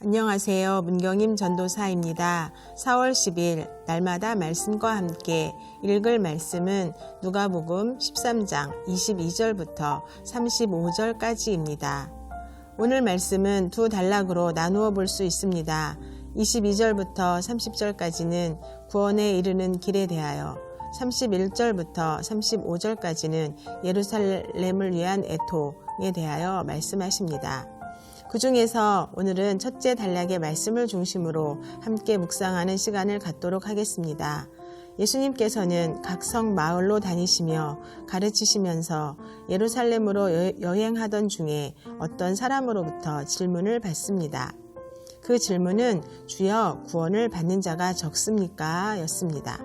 안녕하세요. 문경임 전도사입니다. 4월 10일 날마다 말씀과 함께 읽을 말씀은 누가복음 13장 22절부터 35절까지입니다. 오늘 말씀은 두 단락으로 나누어 볼 수 있습니다. 22절부터 30절까지는 구원에 이르는 길에 대하여, 31절부터 35절까지는 예루살렘을 위한 애통에 대하여 말씀하십니다. 그 중에서 오늘은 첫째 단락의 말씀을 중심으로 함께 묵상하는 시간을 갖도록 하겠습니다. 예수님께서는 각 성 마을로 다니시며 가르치시면서 예루살렘으로 여행하던 중에 어떤 사람으로부터 질문을 받습니다. 그 질문은 주여 구원을 받는 자가 적습니까? 였습니다.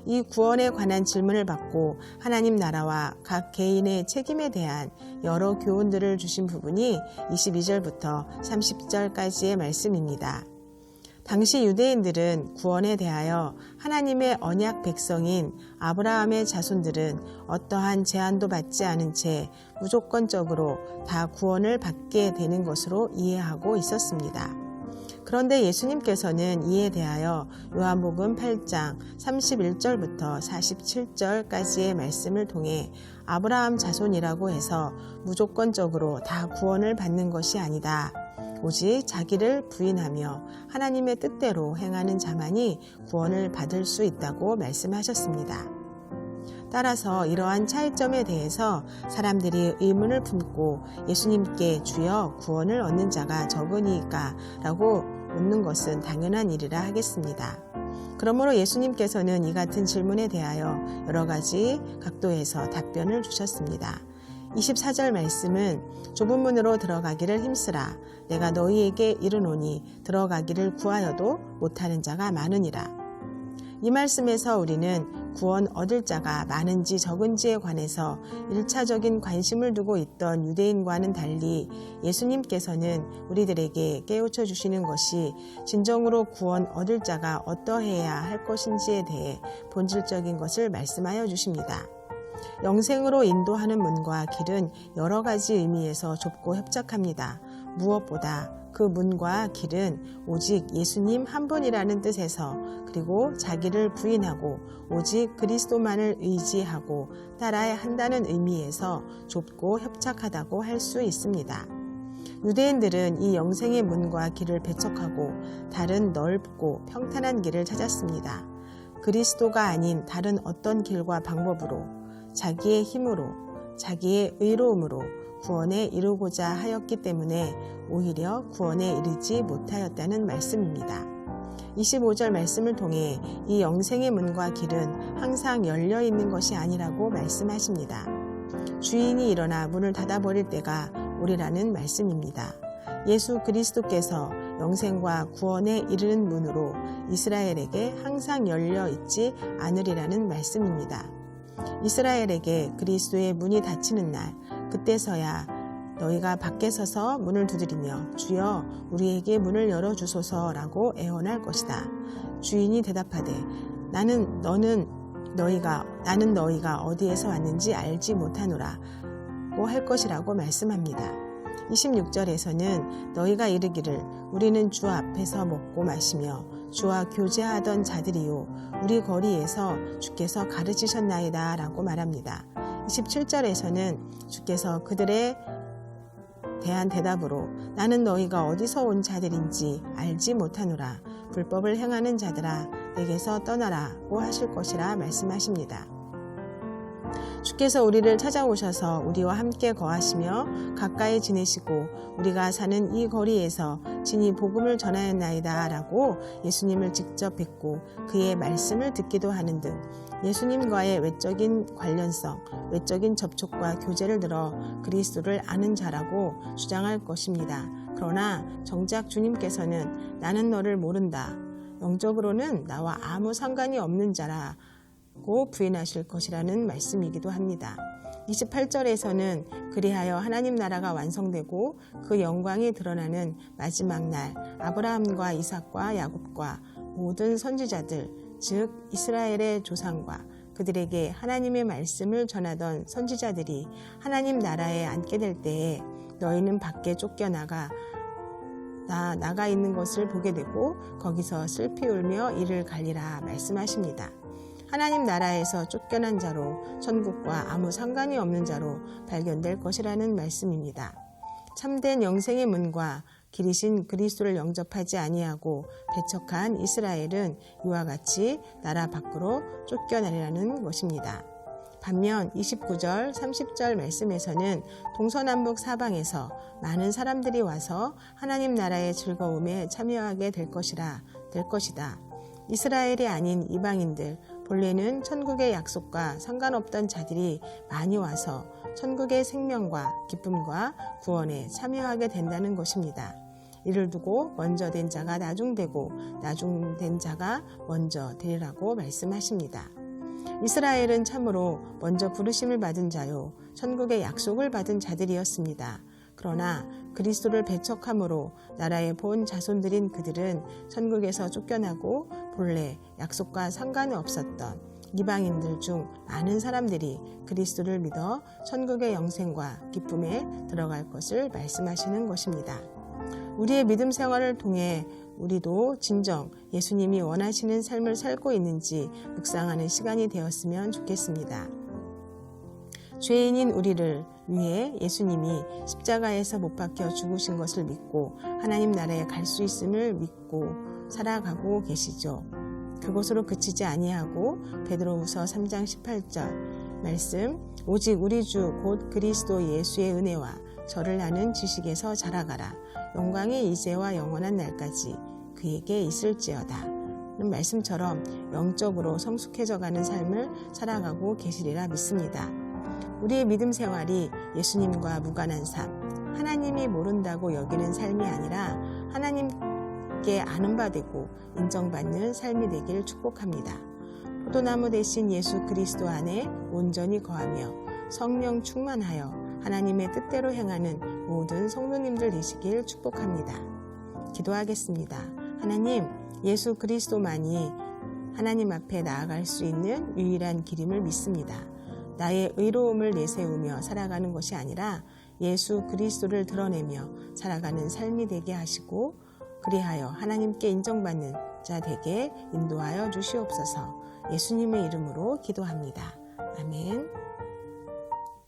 이 구원에 관한 질문을 받고 하나님 나라와 각 개인의 책임에 대한 여러 교훈들을 주신 부분이 22절부터 30절까지의 말씀입니다. 당시 유대인들은 구원에 대하여 하나님의 언약 백성인 아브라함의 자손들은 어떠한 제한도 받지 않은 채 무조건적으로 다 구원을 받게 되는 것으로 이해하고 있었습니다. 그런데 예수님께서는 이에 대하여 요한복음 8장 31절부터 47절까지의 말씀을 통해 아브라함 자손이라고 해서 무조건적으로 다 구원을 받는 것이 아니다. 오직 자기를 부인하며 하나님의 뜻대로 행하는 자만이 구원을 받을 수 있다고 말씀하셨습니다. 따라서 이러한 차이점에 대해서 사람들이 의문을 품고 예수님께 주여 구원을 얻는 자가 적으니까 라고 묻는 것은 당연한 일이라 하겠습니다. 그러므로 예수님께서는 이 같은 질문에 대하여 여러 가지 각도에서 답변을 주셨습니다. 24절 말씀은 좁은 문으로 들어가기를 힘쓰라. 내가 너희에게 이르노니 들어가기를 구하여도 못하는 자가 많으니라. 이 말씀에서 우리는 구원 얻을 자가 많은지 적은지에 관해서 1차적인 관심을 두고 있던 유대인과는 달리 예수님께서는 우리들에게 깨우쳐 주시는 것이 진정으로 구원 얻을 자가 어떠해야 할 것인지에 대해 본질적인 것을 말씀하여 주십니다. 영생으로 인도하는 문과 길은 여러 가지 의미에서 좁고 협착합니다. 무엇보다 그 문과 길은 오직 예수님 한 분이라는 뜻에서, 그리고 자기를 부인하고 오직 그리스도만을 의지하고 따라야 한다는 의미에서 좁고 협착하다고 할 수 있습니다. 유대인들은 이 영생의 문과 길을 배척하고 다른 넓고 평탄한 길을 찾았습니다. 그리스도가 아닌 다른 어떤 길과 방법으로, 자기의 힘으로, 자기의 의로움으로 구원에 이루고자 하였기 때문에 오히려 구원에 이르지 못하였다는 말씀입니다. 25절 말씀을 통해 이 영생의 문과 길은 항상 열려 있는 것이 아니라고 말씀하십니다. 주인이 일어나 문을 닫아버릴 때가 오리라는 말씀입니다. 예수 그리스도께서 영생과 구원에 이르는 문으로 이스라엘에게 항상 열려 있지 않으리라는 말씀입니다. 이스라엘에게 그리스도의 문이 닫히는 날, 그때서야 너희가 밖에 서서 문을 두드리며 주여 우리에게 문을 열어주소서라고 애원할 것이다. 주인이 대답하되 나는 너희가 어디에서 왔는지 알지 못하노라 고 할 것이라고 말씀합니다. 26절에서는 너희가 이르기를 우리는 주 앞에서 먹고 마시며 주와 교제하던 자들이요 우리 거리에서 주께서 가르치셨나이다 라고 말합니다. 27절에서는 주께서 그들에 대한 대답으로 나는 너희가 어디서 온 자들인지 알지 못하노라. 불법을 행하는 자들아 내게서 떠나라고 하실 것이라 말씀하십니다. 주께서 우리를 찾아오셔서 우리와 함께 거하시며 가까이 지내시고 우리가 사는 이 거리에서 친히 복음을 전하였나이다 라고 예수님을 직접 뵙고 그의 말씀을 듣기도 하는 등 예수님과의 외적인 관련성, 외적인 접촉과 교제를 들어 그리스도를 아는 자라고 주장할 것입니다. 그러나 정작 주님께서는 나는 너를 모른다. 영적으로는 나와 아무 상관이 없는 자라 고 부인하실 것이라는 말씀이기도 합니다. 28절에서는 그리하여 하나님 나라가 완성되고 그 영광이 드러나는 마지막 날 아브라함과 이삭과 야곱과 모든 선지자들 즉 이스라엘의 조상과 그들에게 하나님의 말씀을 전하던 선지자들이 하나님 나라에 앉게 될 때에 너희는 밖에 쫓겨나가 나가 있는 것을 보게 되고 거기서 슬피 울며 이를 갈리라 말씀하십니다. 하나님 나라에서 쫓겨난 자로 천국과 아무 상관이 없는 자로 발견될 것이라는 말씀입니다. 참된 영생의 문과 길이신 그리스도를 영접하지 아니하고 배척한 이스라엘은 이와 같이 나라 밖으로 쫓겨나리라는 것입니다. 반면 29절, 30절 말씀에서는 동서남북 사방에서 많은 사람들이 와서 하나님 나라의 즐거움에 참여하게 될 것이다. 이스라엘이 아닌 이방인들, 본래는 천국의 약속과 상관없던 자들이 많이 와서 천국의 생명과 기쁨과 구원에 참여하게 된다는 것입니다. 이를 두고 먼저 된 자가 나중되고 나중된 자가 먼저 되리라고 말씀하십니다. 이스라엘은 참으로 먼저 부르심을 받은 자요 천국의 약속을 받은 자들이었습니다. 그러나 그리스도를 배척함으로 나라의 본 자손들인 그들은 천국에서 쫓겨나고 본래 약속과 상관이 없었던 이방인들 중 많은 사람들이 그리스도를 믿어 천국의 영생과 기쁨에 들어갈 것을 말씀하시는 것입니다. 우리의 믿음 생활을 통해 우리도 진정 예수님이 원하시는 삶을 살고 있는지 묵상하는 시간이 되었으면 좋겠습니다. 죄인인 우리를 위해 예수님이 십자가에서 못 박혀 죽으신 것을 믿고 하나님 나라에 갈 수 있음을 믿고 살아가고 계시죠. 그것으로 그치지 아니하고 베드로후서 3장 18절 말씀, 오직 우리 주 곧 그리스도 예수의 은혜와 저를 아는 지식에서 자라가라. 영광이 이제와 영원한 날까지 그에게 있을지어다. 는 말씀처럼 영적으로 성숙해져가는 삶을 살아가고 계시리라 믿습니다. 우리의 믿음 생활이 예수님과 무관한 삶, 하나님이 모른다고 여기는 삶이 아니라 하나님께 아는 바 되고 인정받는 삶이 되길 축복합니다. 포도나무 대신 예수 그리스도 안에 온전히 거하며 성령 충만하여 하나님의 뜻대로 행하는 모든 성도님들 되시길 축복합니다. 기도하겠습니다. 하나님, 예수 그리스도만이 하나님 앞에 나아갈 수 있는 유일한 길임을 믿습니다. 나의 의로움을 내세우며 살아가는 것이 아니라 예수 그리스도를 드러내며 살아가는 삶이 되게 하시고 그리하여 하나님께 인정받는 자 되게 인도하여 주시옵소서. 예수님의 이름으로 기도합니다. 아멘.